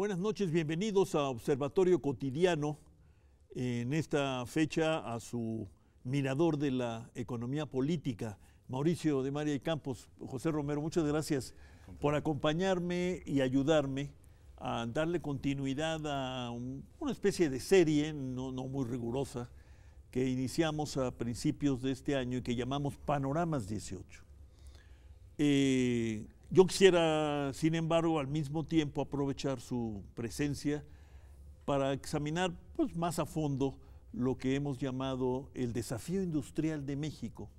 Buenas noches, bienvenidos a Observatorio Cotidiano, en esta fecha a su mirador de la economía política, Mauricio de María y Campos. José Romero, muchas gracias por acompañarme y ayudarme a darle continuidad a una especie de serie, no muy rigurosa, que iniciamos a principios de este año y que llamamos Panoramas 18. Yo quisiera, sin embargo, al mismo tiempo aprovechar su presencia para examinar más a fondo lo que hemos llamado el desafío industrial de México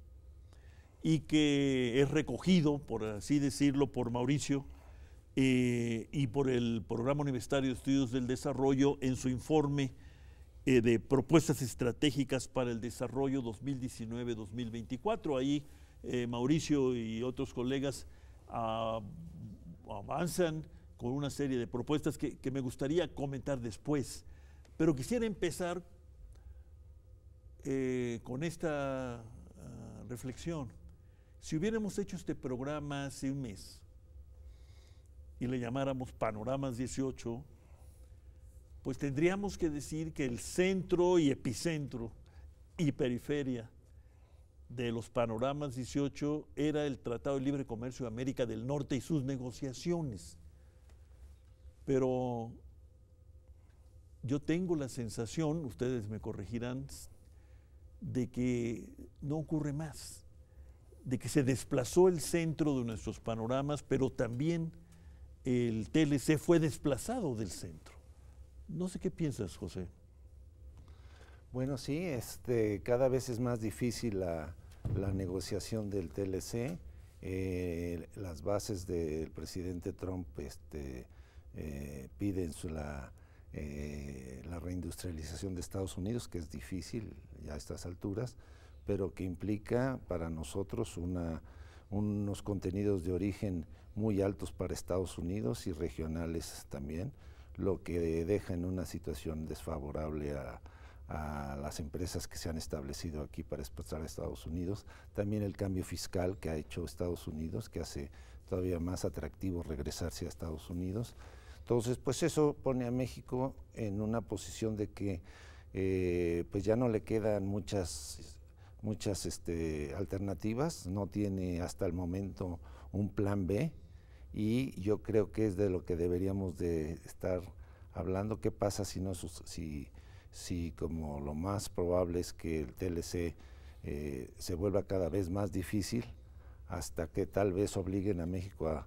y que es recogido, por así decirlo, por Mauricio y por el Programa Universitario de Estudios del Desarrollo en su informe de propuestas estratégicas para el desarrollo 2019-2024. Ahí Mauricio y otros colegas avanzan con una serie de propuestas que me gustaría comentar después, pero quisiera empezar con esta reflexión. Si hubiéramos hecho este programa hace un mes y le llamáramos Panoramas 18, pues tendríamos que decir que el centro y epicentro y periferia de los Panoramas 18 era el Tratado de Libre Comercio de América del Norte y sus negociaciones. Pero yo tengo la sensación, ustedes me corregirán, de que no ocurre más, de que se desplazó el centro de nuestros panoramas, pero también el TLC fue desplazado del centro. No sé qué piensas, José. Bueno, sí, cada vez es más difícil la negociación del TLC. Las bases del presidente Trump piden la reindustrialización de Estados Unidos, que es difícil ya a estas alturas, pero que implica para nosotros unos contenidos de origen muy altos para Estados Unidos y regionales también, lo que deja en una situación desfavorable a las empresas que se han establecido aquí para exportar a Estados Unidos. También el cambio fiscal que ha hecho Estados Unidos, que hace todavía más atractivo regresarse a Estados Unidos. Entonces, pues eso pone a México en una posición de que pues ya no le quedan muchas alternativas, no tiene hasta el momento un plan B, y yo creo que es de lo que deberíamos de estar hablando. ¿Qué pasa si como lo más probable es que el TLC se vuelva cada vez más difícil, hasta que tal vez obliguen a México a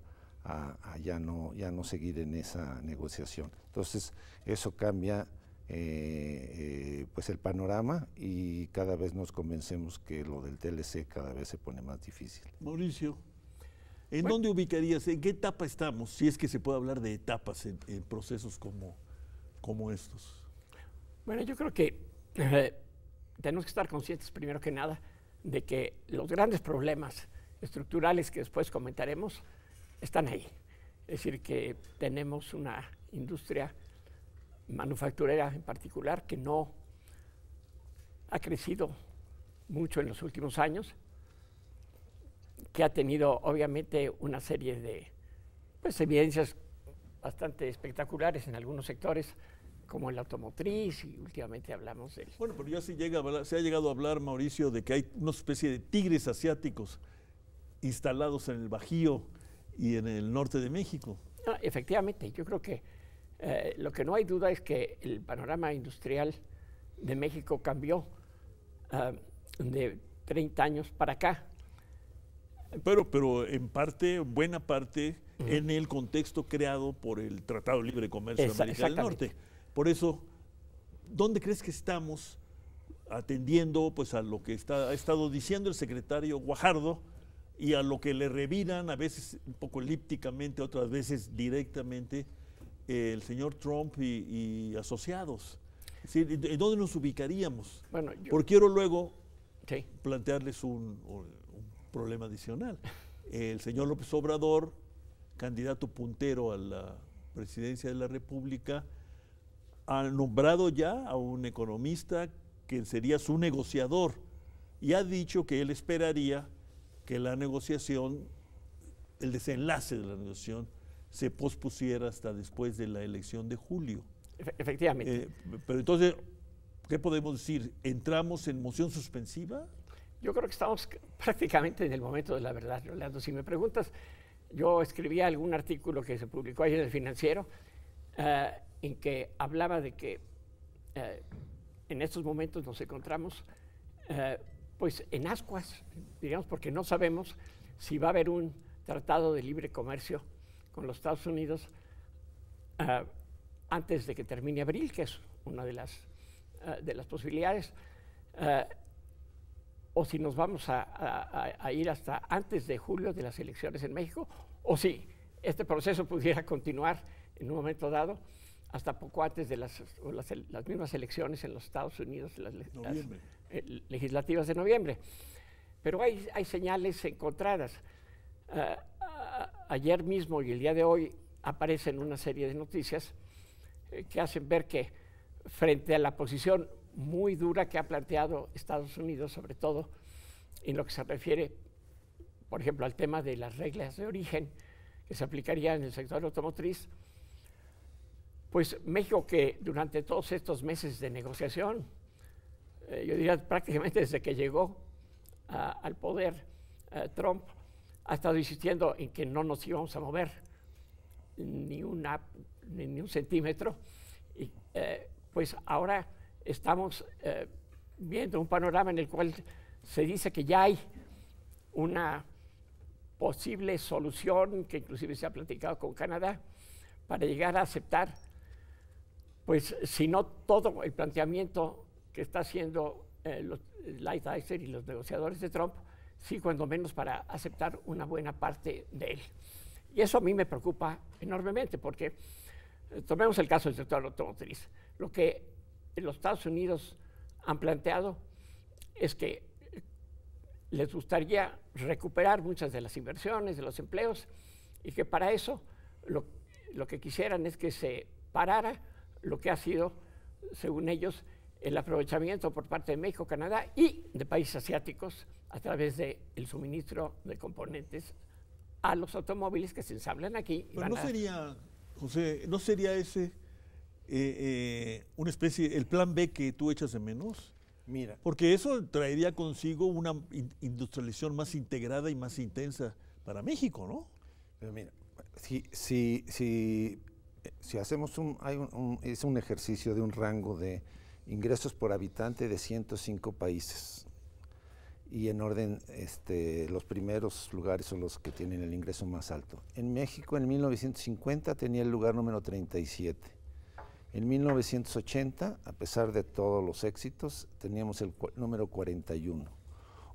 ya no seguir en esa negociación? Entonces eso cambia pues el panorama, y cada vez nos convencemos que lo del TLC cada vez se pone más difícil. Mauricio, ¿en dónde ubicarías? ¿En qué etapa estamos? Si es que se puede hablar de etapas en procesos como estos. Bueno, yo creo que tenemos que estar conscientes, primero que nada, de que los grandes problemas estructurales que después comentaremos están ahí. Es decir, que tenemos una industria manufacturera en particular que no ha crecido mucho en los últimos años, que ha tenido obviamente una serie de evidencias bastante espectaculares en algunos sectores, como el automotriz, y últimamente hablamos del... Bueno, pero ya se ha llegado a hablar, Mauricio, de que hay una especie de tigres asiáticos instalados en el Bajío y en el norte de México. No, efectivamente, yo creo que lo que no hay duda es que el panorama industrial de México cambió de 30 años para acá. Pero en parte, buena parte, en el contexto creado por el Tratado de Libre Comercio de América del Norte. Por eso, ¿dónde crees que estamos atendiendo a lo que ha estado diciendo el secretario Guajardo y a lo que le reviran, a veces un poco elípticamente, otras veces directamente, el señor Trump y asociados? Es decir, ¿en dónde nos ubicaríamos? Bueno, porque quiero luego plantearles un problema adicional. El señor López Obrador, candidato puntero a la presidencia de la República, ha nombrado ya a un economista que sería su negociador, y ha dicho que él esperaría que la negociación, el desenlace de la negociación, se pospusiera hasta después de la elección de julio. Efectivamente. Pero entonces, ¿qué podemos decir? ¿Entramos en moción suspensiva? Yo creo que estamos prácticamente en el momento de la verdad, Rolando. Si me preguntas, yo escribí algún artículo que se publicó ayer en el Financiero en que hablaba de que en estos momentos nos encontramos pues en ascuas, digamos, porque no sabemos si va a haber un tratado de libre comercio con los Estados Unidos antes de que termine abril, que es una de las posibilidades, o si nos vamos a ir hasta antes de julio de las elecciones en México, o si este proceso pudiera continuar en un momento dado hasta poco antes de las mismas elecciones en los Estados Unidos, las legislativas de noviembre. Pero hay señales encontradas. Ayer mismo y el día de hoy aparecen una serie de noticias que hacen ver que frente a la posición muy dura que ha planteado Estados Unidos, sobre todo en lo que se refiere, por ejemplo, al tema de las reglas de origen que se aplicarían en el sector automotriz, pues México, que durante todos estos meses de negociación, yo diría prácticamente desde que llegó al poder Trump, ha estado insistiendo en que no nos íbamos a mover ni un centímetro, y pues ahora estamos viendo un panorama en el cual se dice que ya hay una posible solución, que inclusive se ha platicado con Canadá, para llegar a aceptar, pues si no todo el planteamiento que está haciendo Lighthizer y los negociadores de Trump, sí cuando menos para aceptar una buena parte de él. Y eso a mí me preocupa enormemente, porque tomemos el caso del sector automotriz. Lo que los Estados Unidos han planteado es que les gustaría recuperar muchas de las inversiones, de los empleos, y que para eso lo que quisieran es que se parara lo que ha sido, según ellos, el aprovechamiento por parte de México, Canadá y de países asiáticos a través del suministro de componentes a los automóviles que se ensamblan aquí. Pero no sería, José, ¿no sería ese una especie, el plan B que tú echas de menos? Mira. Porque eso traería consigo una industrialización más integrada y más intensa para México, ¿no? Pero mira, si hacemos es un ejercicio de un rango de ingresos por habitante de 105 países, y en orden, los primeros lugares son los que tienen el ingreso más alto. En México, en 1950, tenía el lugar número 37. En 1980, a pesar de todos los éxitos, teníamos el número 41.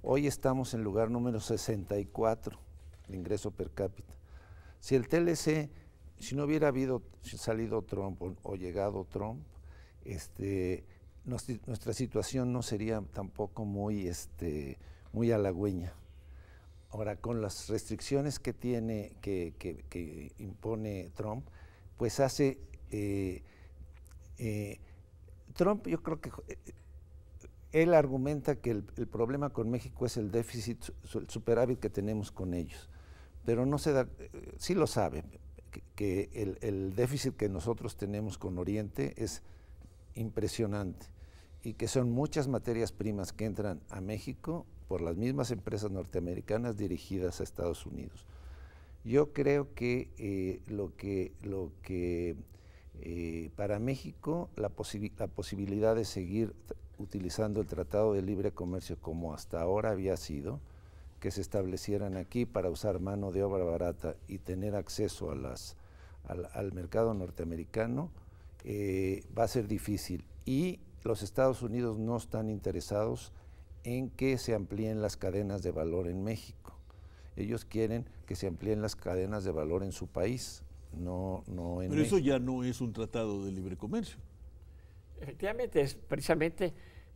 Hoy estamos en el lugar número 64 de ingreso per cápita. Si el TLC, si no hubiera salido Trump o llegado Trump, nuestra situación no sería tampoco muy halagüeña. Ahora, con las restricciones que impone Trump, pues hace Trump, yo creo que él argumenta que el problema con México es el déficit, el superávit que tenemos con ellos, pero no se da, sí lo sabe, que el déficit que nosotros tenemos con Oriente es impresionante, y que son muchas materias primas que entran a México por las mismas empresas norteamericanas dirigidas a Estados Unidos. Yo creo que para México la posibilidad de seguir utilizando el Tratado de Libre Comercio como hasta ahora había sido, que se establecieran aquí para usar mano de obra barata y tener acceso al mercado norteamericano, va a ser difícil. Y los Estados Unidos no están interesados en que se amplíen las cadenas de valor en México. Ellos quieren que se amplíen las cadenas de valor en su país, no en México. Pero eso ya no es un tratado de libre comercio. Efectivamente, es precisamente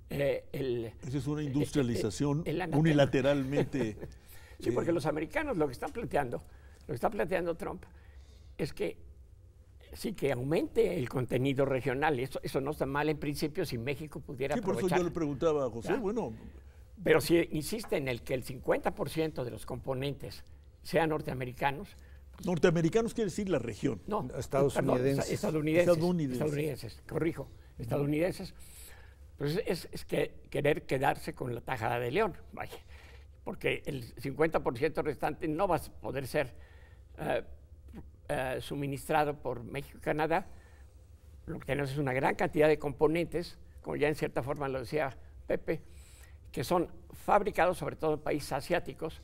esa es una industrialización el unilateralmente. Sí, porque los americanos lo que está planteando Trump es que sí, que aumente el contenido regional. Eso no está mal en principio si México pudiera aprovechar. Por eso yo le preguntaba a José, bueno. Pero si insiste en el que el 50% de los componentes sean norteamericanos, Norteamericanos quiere decir la región. No, estadounidenses. Perdón, estadounidenses, corrijo, estadounidenses. Pues es que querer quedarse con la tajada de león, vaya, porque el 50% restante no va a poder ser suministrado por México y Canadá. Lo que tenemos es una gran cantidad de componentes, como ya en cierta forma lo decía Pepe, que son fabricados sobre todo en países asiáticos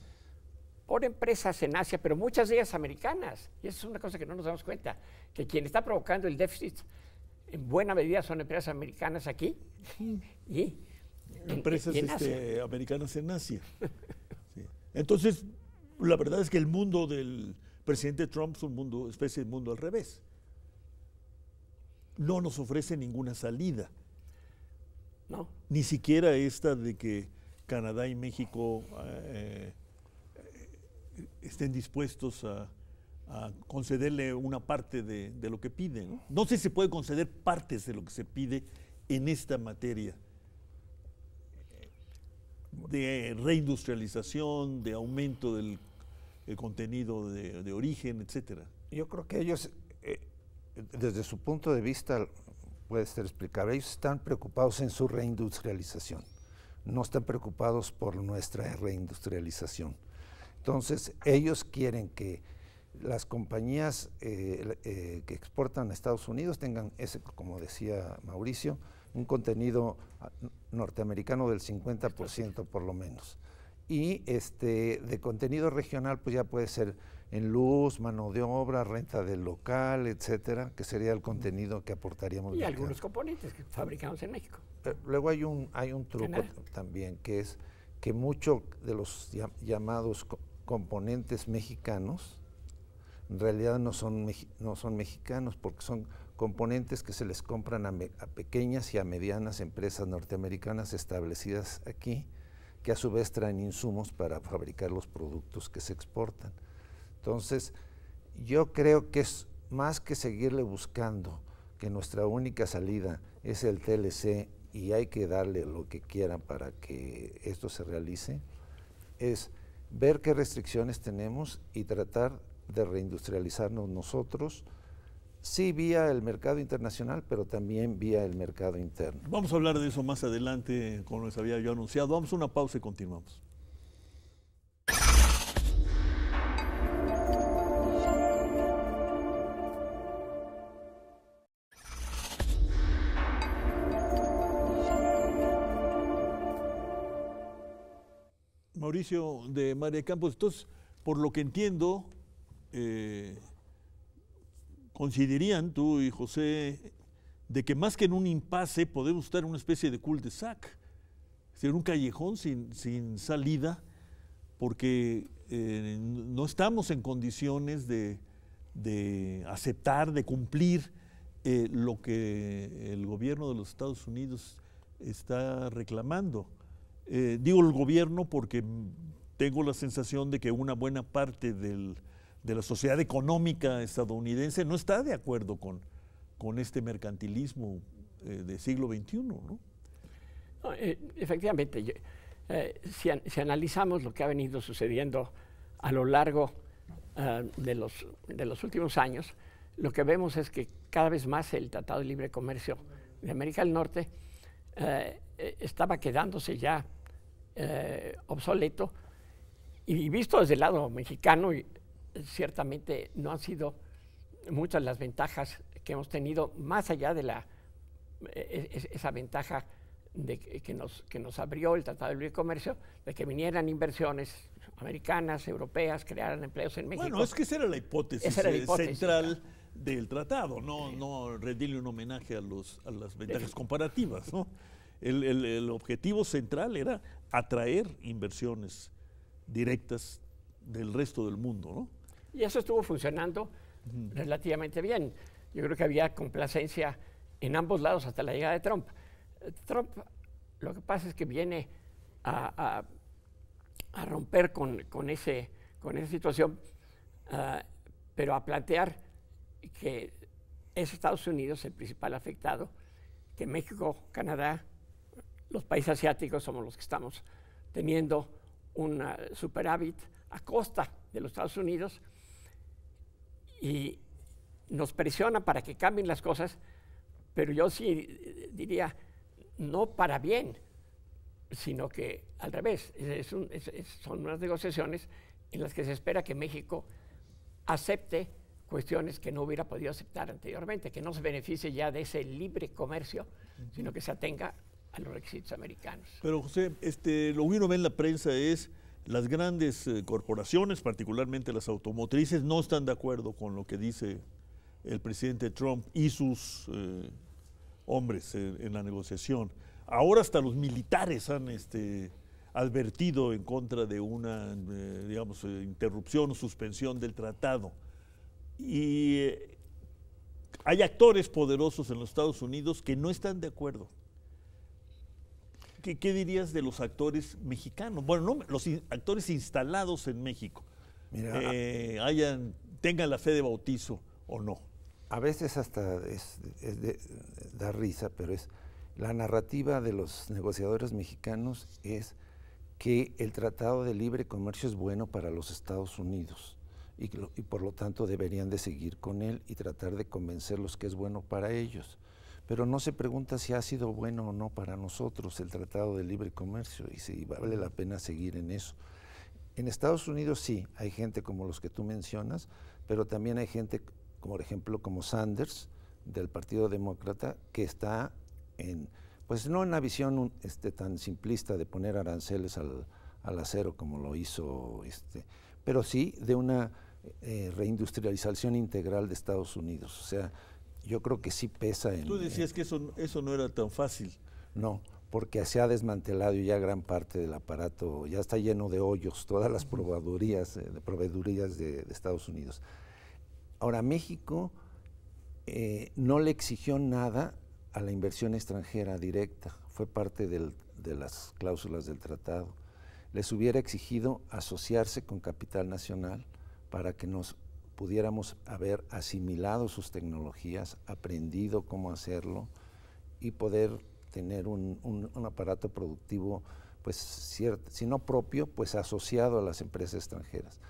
por empresas en Asia, pero muchas de ellas americanas. Y eso es una cosa que no nos damos cuenta, que quien está provocando el déficit en buena medida son empresas americanas aquí y empresas en Asia. americanas en Asia. Sí. Entonces, la verdad es que el mundo del presidente Trump es una especie de mundo al revés. No nos ofrece ninguna salida. No. Ni siquiera esta de que Canadá y México estén dispuestos a concederle una parte de lo que pide, ¿no? No sé si se puede conceder partes de lo que se pide en esta materia de reindustrialización, de aumento del contenido de origen, etcétera. Yo creo que ellos, desde su punto de vista, puede ser explicable, ellos están preocupados en su reindustrialización, no están preocupados por nuestra reindustrialización. Entonces, ellos quieren que las compañías que exportan a Estados Unidos tengan ese, como decía Mauricio, un contenido norteamericano del 50% por lo menos. Y de contenido regional, pues ya puede ser en luz, mano de obra, renta del local, etcétera, que sería el contenido que aportaríamos. Y algunos componentes que fabricamos en México. Luego hay un truco también, que es que muchos de los llamados componentes mexicanos en realidad no son mexicanos, porque son componentes que se les compran a pequeñas y a medianas empresas norteamericanas establecidas aquí, que a su vez traen insumos para fabricar los productos que se exportan. Entonces, yo creo que es más que seguirle buscando que nuestra única salida es el TLC y hay que darle lo que quieran para que esto se realice, es ver qué restricciones tenemos y tratar de reindustrializarnos nosotros, sí vía el mercado internacional, pero también vía el mercado interno. Vamos a hablar de eso más adelante, como les había yo anunciado. Vamos a una pausa y continuamos. Mauricio de María Campos, entonces, por lo que entiendo, coincidirían tú y José de que más que en un impasse podemos estar en una especie de cul-de-sac, es decir, un callejón sin salida, porque no estamos en condiciones de aceptar, de cumplir lo que el gobierno de los Estados Unidos está reclamando. Digo el gobierno porque tengo la sensación de que una buena parte de la sociedad económica estadounidense no está de acuerdo con este mercantilismo del siglo XXI, ¿no? No, efectivamente, si analizamos lo que ha venido sucediendo a lo largo de los últimos años, lo que vemos es que cada vez más el Tratado de Libre Comercio de América del Norte estaba quedándose ya obsoleto, y visto desde el lado mexicano, ciertamente no han sido muchas las ventajas que hemos tenido, más allá de esa ventaja que nos abrió el Tratado de Libre Comercio, de que vinieran inversiones americanas, europeas, crearan empleos en México. Bueno, es que esa era la hipótesis, central del tratado, no rendirle un homenaje a las ventajas comparativas, ¿no? El objetivo central era atraer inversiones directas del resto del mundo, ¿no? Y eso estuvo funcionando relativamente bien. Yo creo que había complacencia en ambos lados hasta la llegada de Trump. Trump, lo que pasa es que viene a romper con esa situación, pero a plantear que es Estados Unidos el principal afectado, que México, Canadá, los países asiáticos somos los que estamos teniendo un superávit a costa de los Estados Unidos, y nos presiona para que cambien las cosas, pero yo sí diría, no para bien, sino que al revés, son unas negociaciones en las que se espera que México acepte cuestiones que no hubiera podido aceptar anteriormente, que no se beneficie ya de ese libre comercio, sino que se atenga a los requisitos americanos. Pero José, lo que uno ve en la prensa es las grandes corporaciones, particularmente las automotrices, no están de acuerdo con lo que dice el presidente Trump y sus hombres en la negociación. Ahora hasta los militares han advertido en contra de una, interrupción o suspensión del tratado. Y hay actores poderosos en los Estados Unidos que no están de acuerdo. ¿Qué dirías de los actores mexicanos? Bueno, no, los actores instalados en México, Mira, tengan la fe de bautizo o no. A veces hasta da risa, pero es la narrativa de los negociadores mexicanos es que el Tratado de Libre Comercio es bueno para los Estados Unidos y por lo tanto deberían de seguir con él y tratar de convencerlos que es bueno para ellos. Pero no se pregunta si ha sido bueno o no para nosotros el Tratado de Libre Comercio y si vale la pena seguir en eso. En Estados Unidos sí, hay gente como los que tú mencionas, pero también hay gente, como por ejemplo, como Sanders, del Partido Demócrata, que está pues no en la visión tan simplista de poner aranceles al acero como lo hizo, pero sí de una reindustrialización integral de Estados Unidos. O sea, yo creo que sí pesa en... Tú decías que eso no era tan fácil. No, porque se ha desmantelado ya gran parte del aparato, ya está lleno de hoyos, todas las proveedurías de Estados Unidos. Ahora, México no le exigió nada a la inversión extranjera directa, fue parte de las cláusulas del tratado. Les hubiera exigido asociarse con capital nacional para que nos pudiéramos haber asimilado sus tecnologías, aprendido cómo hacerlo y poder tener un aparato productivo, pues si no propio, pues asociado a las empresas extranjeras.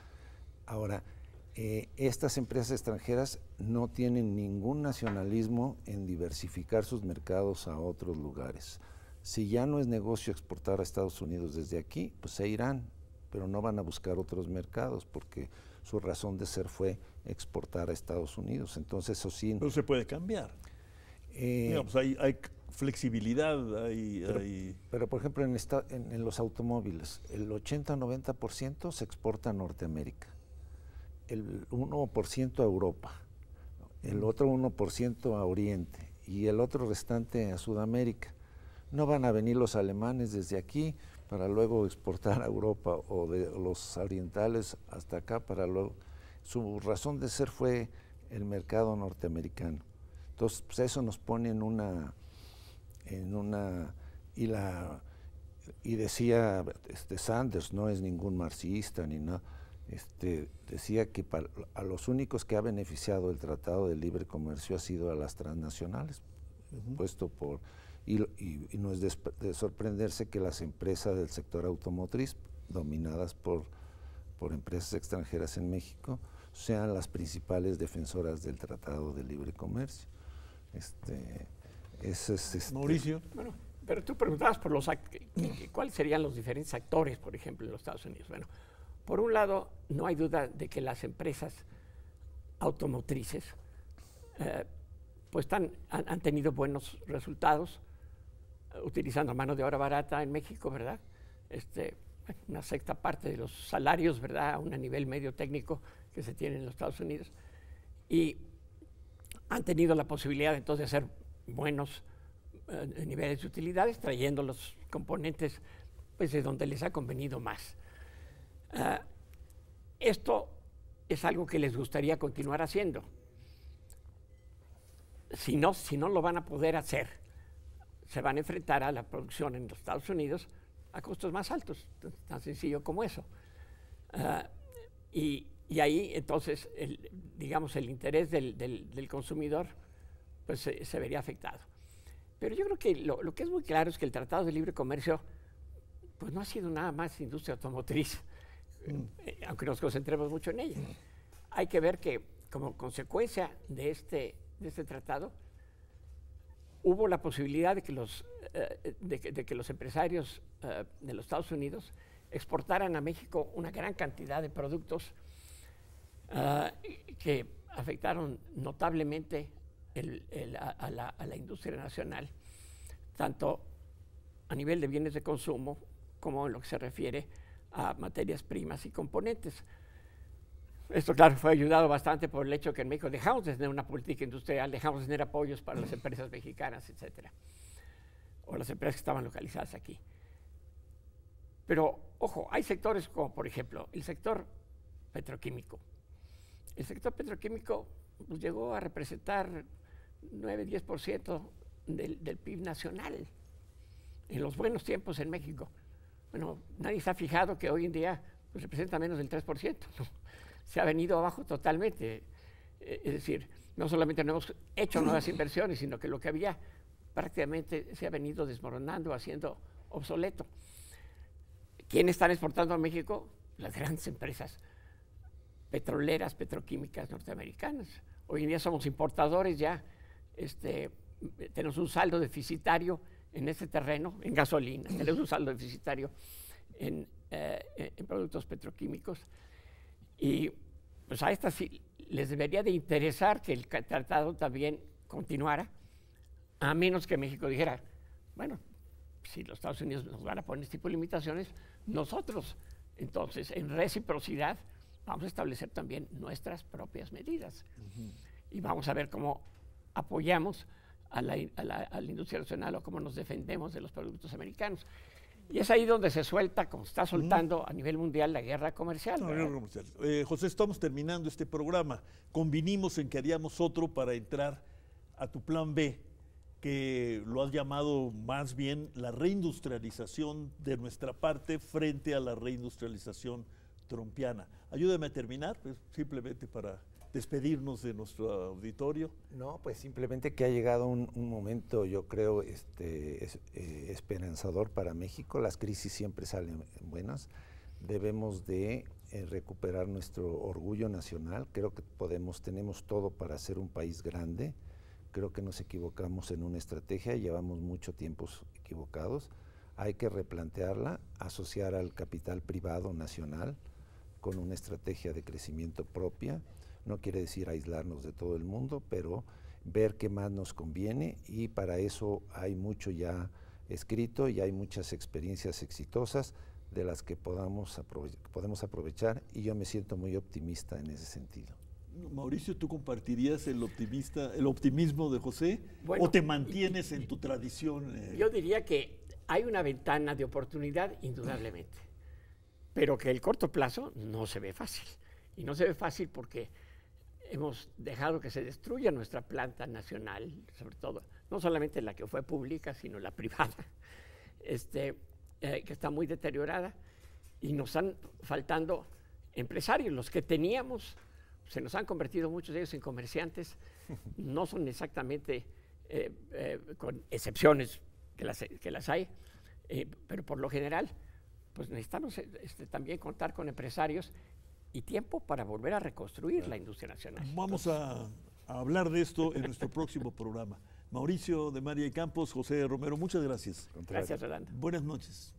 Ahora, estas empresas extranjeras no tienen ningún nacionalismo en diversificar sus mercados a otros lugares. Si ya no es negocio exportar a Estados Unidos desde aquí, pues se irán, pero no van a buscar otros mercados porque su razón de ser fue exportar a Estados Unidos. Entonces eso sí... Pero se puede cambiar. Digamos, hay flexibilidad, pero por ejemplo en los automóviles, el 80-90% se exporta a Norteamérica, el 1% a Europa, el otro 1% a Oriente y el otro restante a Sudamérica. No van a venir los alemanes desde aquí para luego exportar a Europa o de los orientales hasta acá para luego... Su razón de ser fue el mercado norteamericano. Entonces, pues eso nos pone y decía Sanders, no es ningún marxista ni nada, decía que a los únicos que ha beneficiado el Tratado de Libre Comercio ha sido a las transnacionales, puesto por... Y no es de sorprenderse que las empresas del sector automotriz, dominadas por empresas extranjeras en México, sean las principales defensoras del Tratado de Libre Comercio. Mauricio. Bueno, pero tú preguntabas por cuáles serían los diferentes actores, por ejemplo, en los Estados Unidos. Bueno, por un lado, no hay duda de que las empresas automotrices pues han tenido buenos resultados utilizando mano de obra barata en México, ¿verdad? Una sexta parte de los salarios, ¿verdad? A un nivel medio técnico que se tiene en los Estados Unidos. Y han tenido la posibilidad entonces de hacer buenos niveles de utilidades, trayendo los componentes pues, de donde les ha convenido más. Esto es algo que les gustaría continuar haciendo. Si no lo van a poder hacer, se van a enfrentar a la producción en los Estados Unidos a costos más altos, tan sencillo como eso. Y ahí entonces, el interés del consumidor pues se vería afectado. Pero yo creo que lo que es muy claro es que el Tratado de Libre Comercio pues no ha sido nada más industria automotriz, aunque nos concentremos mucho en ella. Hay que ver que como consecuencia de este tratado, hubo la posibilidad de que los empresarios de los Estados Unidos exportaran a México una gran cantidad de productos que afectaron notablemente a la industria nacional, tanto a nivel de bienes de consumo como en lo que se refiere a materias primas y componentes. Esto, claro, fue ayudado bastante por el hecho que en México dejamos de tener una política industrial, dejamos de tener apoyos para las empresas mexicanas, etcétera, o las empresas que estaban localizadas aquí. Pero, ojo, hay sectores como, por ejemplo, el sector petroquímico. El sector petroquímico pues, llegó a representar 9-10% del PIB nacional en los buenos tiempos en México. Bueno, nadie se ha fijado que hoy en día pues, representa menos del 3%, ¿no? Se ha venido abajo totalmente. Es decir, no solamente no hemos hecho nuevas inversiones, sino que lo que había prácticamente se ha venido desmoronando, haciendo obsoleto. ¿Quiénes están exportando a México? Las grandes empresas petroleras, petroquímicas norteamericanas. Hoy en día somos importadores ya, tenemos un saldo deficitario en este terreno, en gasolina, tenemos un saldo deficitario en productos petroquímicos. Y pues a estas sí les debería de interesar que el tratado también continuara, a menos que México dijera, bueno, si los Estados Unidos nos van a poner este tipo de limitaciones, nosotros, entonces, en reciprocidad, vamos a establecer también nuestras propias medidas. Y vamos a ver cómo apoyamos a la industria nacional o cómo nos defendemos de los productos americanos. Y es ahí donde se suelta, como está soltando a nivel mundial, la guerra comercial. José, estamos terminando este programa. Convinimos en que haríamos otro para entrar a tu plan B, que lo has llamado más bien la reindustrialización de nuestra parte frente a la reindustrialización trumpiana. Ayúdame a terminar, pues, simplemente para despedirnos de nuestro auditorio. No, pues simplemente que ha llegado un momento, yo creo, esperanzador para México. Las crisis siempre salen buenas. Debemos de recuperar nuestro orgullo nacional. Creo que tenemos todo para ser un país grande. Creo que nos equivocamos en una estrategia, llevamos mucho tiempo equivocados. Hay que replantearla, asociar al capital privado nacional con una estrategia de crecimiento propia. No quiere decir aislarnos de todo el mundo, pero ver qué más nos conviene, y para eso hay mucho ya escrito y hay muchas experiencias exitosas de las que podemos aprovechar, y yo me siento muy optimista en ese sentido. Mauricio, ¿tú compartirías el optimismo de José? Bueno, ¿o te mantienes en tu tradición? Yo diría que hay una ventana de oportunidad, indudablemente, pero que el corto plazo no se ve fácil. Y no se ve fácil porque hemos dejado que se destruya nuestra planta nacional, sobre todo, no solamente la que fue pública, sino la privada, que está muy deteriorada, y nos están faltando empresarios. Los que teníamos se nos han convertido muchos de ellos en comerciantes, no son exactamente, con excepciones que las hay, pero por lo general, pues necesitamos también contar con empresarios y tiempo para volver a reconstruir la industria nacional. Vamos a hablar de esto en nuestro próximo programa. Mauricio de María y Campos, José Romero, muchas gracias. Gracias, Rolando. Buenas noches.